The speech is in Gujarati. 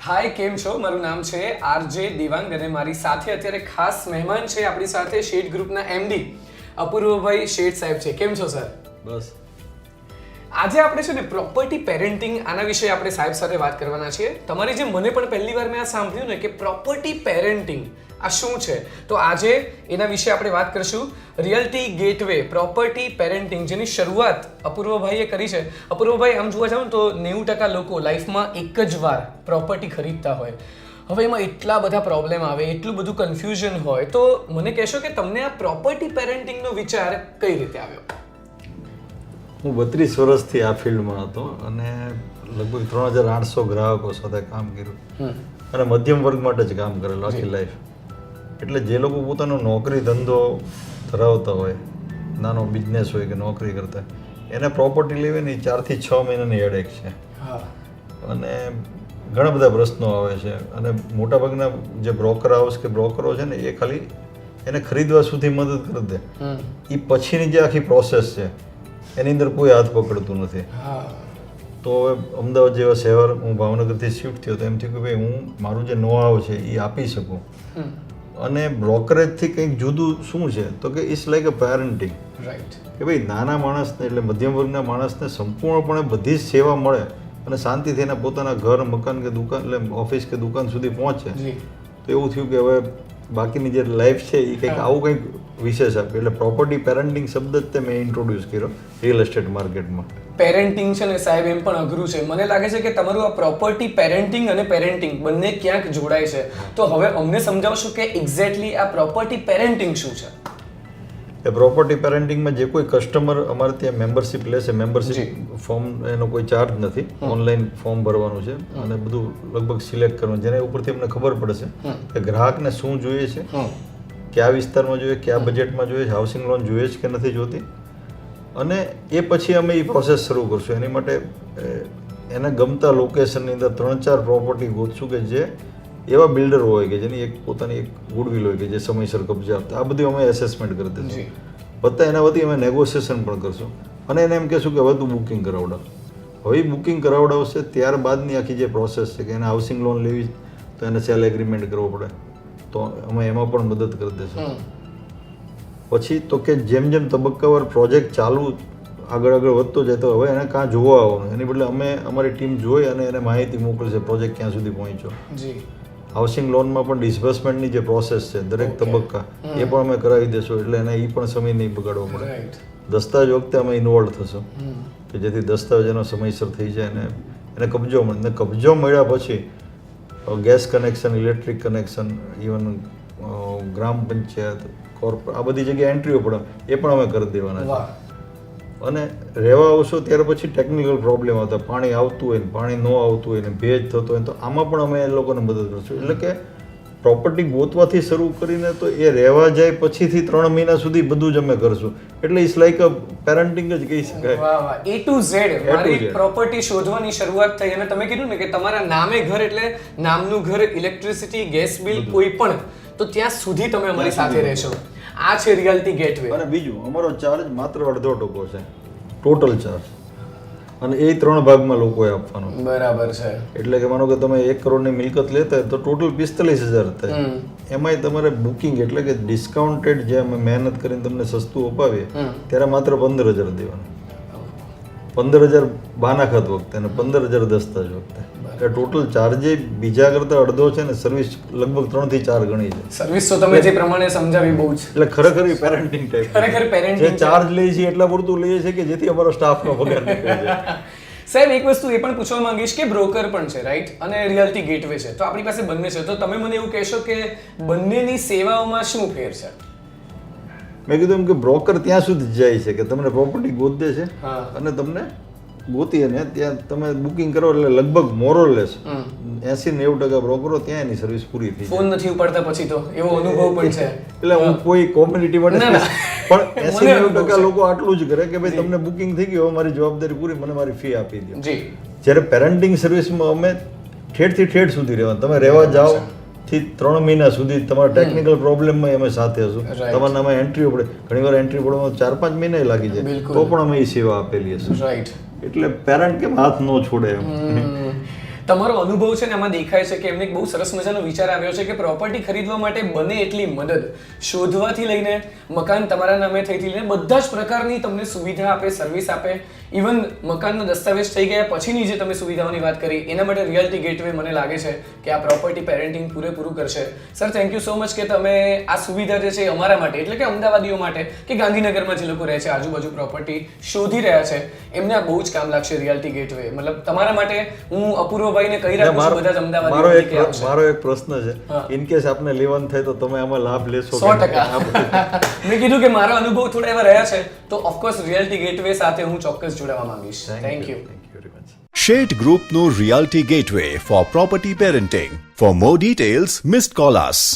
હાય, કેમ છો? મારું નામ છે આરજે દેવાંગ અને મારી સાથે અત્યારે ખાસ મહેમાન છે આપણી સાથે શેડ ગ્રુપના એમડી અપૂર્વભાઈ શેઠ સાહેબ છે. કેમ છો સર? બસ. આજે આપણે છે ને પ્રોપર્ટી પેરેન્ટિંગ આના વિશે આપણે સાહેબ સાથે વાત કરવાના છીએ. તમારી જે મને પણ પહેલી વાર મેં આ સાંભળ્યું ને કે પ્રોપર્ટી પેરેન્ટિંગ આ શું છે, તો આજે એના વિશે આપણે વાત કરીશું. રિયલ્ટી ગેટવે પ્રોપર્ટી પેરેન્ટિંગ જેની શરૂઆત અપૂર્વભાઈએ કરી છે. અપૂર્વભાઈ, આમ જોવા જાવ ને તો 90% લોકો લાઈફમાં એક જ વાર પ્રોપર્ટી ખરીદતા હોય. હવે એમાં એટલા બધા પ્રોબ્લેમ આવે, એટલું બધું કન્ફ્યુઝન હોય, તો મને કહેશો કે તમને આ પ્રોપર્ટી પેરેન્ટિંગનો વિચાર કઈ રીતે આવ્યો? હું 32 વર્ષથી આ ફિલ્ડમાં હતો અને લગભગ 3800 ગ્રાહકો સાથે કામ કર્યું અને મધ્યમ વર્ગ માટે જ કામ કરેલું આખી લાઈફ. એટલે જે લોકો પોતાનો નોકરી ધંધો ધરાવતા હોય, નાનો બિઝનેસ હોય કે નોકરી કરતા, એને પ્રોપર્ટી લેવી ને 4 થી 6 મહિનાની હેડેક છે અને ઘણા બધા પ્રશ્નો આવે છે. અને મોટાભાગના જે બ્રોકર હાઉસ કે બ્રોકરો છે ને, એ ખાલી એને ખરીદવા સુધી મદદ કરી દે. એ પછીની જે આખી પ્રોસેસ છે એની અંદર કોઈ હાથ પકડતું નથી. તો હવે અમદાવાદ જેવા શહેર, હું ભાવનગરથી શિફ્ટ થયો તો એમ થયું કે ભાઈ હું મારું જે નો હાવ છે એ આપી શકું. અને બ્રોકરેજથી કંઈક જુદું શું છે તો કે it's like a parenting. Right. કે ભાઈ નાના માણસને એટલે મધ્યમ વર્ગના માણસને સંપૂર્ણપણે બધી જ સેવા મળે અને શાંતિથી એના પોતાના ઘર, મકાન કે દુકાન એટલે ઓફિસ કે દુકાન સુધી પહોંચે. તો એવું થયું કે હવે બાકીની જે લાઈફ છે એ કંઈક આવું કંઈક વિશેષ આપે. એટલે પ્રોપર્ટી પેરેન્ટિંગ શબ્દ જ તે મેં ઇન્ટ્રોડ્યુસ કર્યો રિયલ એસ્ટેટ માર્કેટમાં. પેરેન્ટિંગ છે ને સાહેબ, એમ પણ અઘરું છે. મને લાગે છે કે તમારું આ પ્રોપર્ટી પેરેન્ટિંગ અને પેરેન્ટિંગ બંને ક્યાંક જોડાય છે. તો હવે અમને સમજાવશો કે એક્ઝેક્ટલી આ પ્રોપર્ટી પેરેન્ટિંગ શું છે? એ પ્રોપર્ટી પેરેન્ટિંગમાં જે કોઈ કસ્ટમર અમારે ત્યાં મેમ્બરશિપ લેશે, મેમ્બરશિપ ફોર્મ એનો કોઈ ચાર્જ નથી, ઓનલાઈન ફોર્મ ભરવાનું છે અને બધું લગભગ સિલેક્ટ કરવાનું, જેના ઉપરથી અમને ખબર પડશે કે ગ્રાહકને શું જોઈએ છે, કયા વિસ્તારમાં જોઈએ, કયા બજેટમાં જોઈએ, હાઉસિંગ લોન જોઈએ છે કે નથી જોતી. અને એ પછી અમે એ પ્રોસેસ શરૂ કરશું. એની માટે એને ગમતા લોકેશનની અંદર 3-4 પ્રોપર્ટી ગોતશું કે જે એવા બિલ્ડર હોય કે જેની એક પોતાની એક ગુડવિલ હોય કે જે સમયસર કબજે આપતા. આ બધું અમે એસેસમેન્ટ કરી દઈશું. બધા એના વતી અમે નેગોશિએશન પણ કરશું અને એને એમ કહેશું કે હવે તું બુકિંગ કરાવડાવ. હવે બુકિંગ કરાવડાવશે ત્યારબાદની આખી જે પ્રોસેસ છે કે એને હાઉસિંગ લોન લેવી તો એને સેલ એગ્રીમેન્ટ કરવો પડે, તો અમે એમાં પણ મદદ કરી દઈશું. પછી તો કે જેમ જેમ તબક્કાવાર પ્રોજેક્ટ ચાલુ આગળ વધતો જાય તો હવે એને કાં જોવા આવવાનું, એની બદલે અમે અમારી ટીમ જોઈ અને એને માહિતી મોકલશે પ્રોજેક્ટ ક્યાં સુધી પહોંચ્યો. હાઉસિંગ લોનમાં પણ ડિસ્બર્સમેન્ટની જે પ્રોસેસ છે દરેક તબક્કા એ પણ અમે કરાવી દઈશું. એટલે એને એ પણ સમય નહીં બગાડવો પડે. દસ્તાવેજ વખતે અમે ઇન્વોલ્વ થશું કે જેથી દસ્તાવેજ એનો સમયસર થઈ જાય અને એને કબજો મળે. અને કબજો મળ્યા પછી gas connection, electric connection, even ગ્રામ પંચાયત, કોર્પોરેટ, આ બધી જગ્યાએ એન્ટ્રીઓ પડે એ પણ અમે કરી દેવાના છે. અને રહેવા આવશો ત્યાર પછી ટેકનિકલ પ્રોબ્લેમ આવતા, પાણી આવતું હોય ને પાણી ન આવતું હોય ને ભેજ થતો હોય તો આમાં પણ અમે એ લોકોને મદદ કરશું. એટલે કે પ્રોપર્ટી ગોતવાથી શરૂ કરીને તો એ રહેવા જાય પછીથી 3 મહિના સુધી બધું જ અમે કરશું. એટલે ઇટ્સ લાઈક અ પેરેન્ટિંગ જ કહી શકાય. વાહ વાહ, A to Z. મારી પ્રોપર્ટી શોધવાની શરૂઆત થઈ અને તમે કીધું ને કે તમારા નામે ઘર એટલે નામનું ઘર, ઇલેક્ટ્રિસિટી, ગેસ બિલ, કોઈ પણ, તો ત્યાં સુધી તમે અમારી સાથે રહેશો. આ છે રિયલ્ટી ગેટવે. અને બીજું, અમારો ચાર્જ માત્ર 0.5% છે ટોટલ ચાર્જ, અને એ 3 ભાગમાં લોકોએ આપવાનો. બરાબર છે. એટલે કે માનો કે તમે 1 કરોડની મિલકત લેતા હોય તો ટોટલ 45,000 થાય. એમાંય તમારે બુકિંગ એટલે કે ડિસ્કાઉન્ટેડ જે અમે મહેનત કરીને તમને સસ્તું અપાવીએ ત્યારે માત્ર 15,000 દેવાનું. 15,000 બાનાખત વખતે અને 15,000 દસ્તાવેજ વખતે. એટલે ટોટલ ચાર્જે બીજા કરતા અડધો છે ને સર્વિસ લગભગ 3 થી 4 ગણી છે. સર્વિસ તો તમે જે પ્રમાણે સમજાવી બહુ જ. એટલે ખરેખર પેરેન્ટિંગ ટાઈપ. ખરેખર પેરેન્ટિંગ. જે ચાર્જ લઈએ છીએ એટલા પૂરતું લઈએ છીએ કે જેથી અમારો સ્ટાફનો પગાર નીકળે છે. સાહેબ, એક વસ્તુ એ પણ પૂછવા માંગીશ કે બ્રોકર પણ છે, રાઈટ, અને રિયલ્ટી ગેટવે છે, તો આપણી પાસે બંને છે, તો તમે મને એવું કહેશો કે બંનેની સેવાઓમાં શું ફેર છે? મેં કીધું એમ કે બ્રોકર ત્યાં સુધી જાય છે કે તમને પ્રોપર્ટી ગોત દે છે અને તમને ગોતી અને ત્યાં તમે બુકિંગ કરો એટલે લગભગ મોરલેસ 80-90% બ્રોકરો ત્યાં એની સર્વિસ પૂરી થઈ. ફોન નથી ઉપાડતા પછી તો એવો અનુભવ પણ છે. એટલે હું કોઈ કોમ્યુનિટી માટે પણ 80-90% લોકો આટલું જ કરે કે ભાઈ તમને બુકિંગ થઈ ગયું, મારી જવાબદારી પૂરી, મને મારી ફી આપી દો. જ્યારે પેરેન્ટિંગ સર્વિસમાં અમે ઠેઠથી ઠેઠ સુધી રહેવાનું. તમે રહેવા જાઓ થી 3 મહિના સુધી તમારા ટેકનિકલ પ્રોબ્લેમમાં અમે સાથે હશું. તમારા નામે એન્ટ્રીઓ પડે, ઘણીવાર એન્ટ્રી પડવામાં 4-5 મહિના લાગી જાય તો પણ અમે એ સેવા આપેલી હશે. રાઈટ. એટલે પેરેન્ટ કેમ હાથ ન છોડે એમ. તમારો અનુભવ છે ને આમાં દેખાય છે કે એમને એક બહુ સરસ મજાનો વિચાર આવ્યો છે કે પ્રોપર્ટી ખરીદવા માટે બને એટલી મદદ શોધવાથી લઈને મકાન તમારા નામે થઈથી લઈને બધા જ પ્રકારની તમને સુવિધા આપે, સર્વિસ આપે. ઇવન મકાનનો દસ્તાવેજ થઈ ગયા પછીની જે તમે સુવિધાઓની વાત કરી એના માટે રિયાલિટી ગેટવે મને લાગે છે કે આ પ્રોપર્ટી પેરેન્ટિંગ પૂરેપૂરું કરશે. Sir thank you so much કે તમે આ સુવિધા જે છે અમારા માટે એટલે કે અમદાવાદીઓ માટે કે ગાંધીનગરમાં જે લોકો રહે છે આજુબાજુ પ્રોપર્ટી શોધી રહ્યા છે એમને આ બહુ જ કામ લાગશે રિયાલિટી ગેટવે. મતલબ તમારા માટે હું અપૂર્વભાઈને કહી રાખું છું બધા જ અમદાવાદીઓ મારો એક પ્રશ્ન છે, ઇન કેસ આપને લેવાનું થાય તો તમે આમાં લાભ લેશો? 100%. મેં કીધું કે મારા અનુભવ થોડા એવા રહ્યા છે તો ઓફકોર્સ રિયાલિટી ગેટવે સાથે હું ચોક્કસ જોડાવા માંગીશ. Thank you. Shade Group no Realty Gateway for property parenting. For more details, missed call us.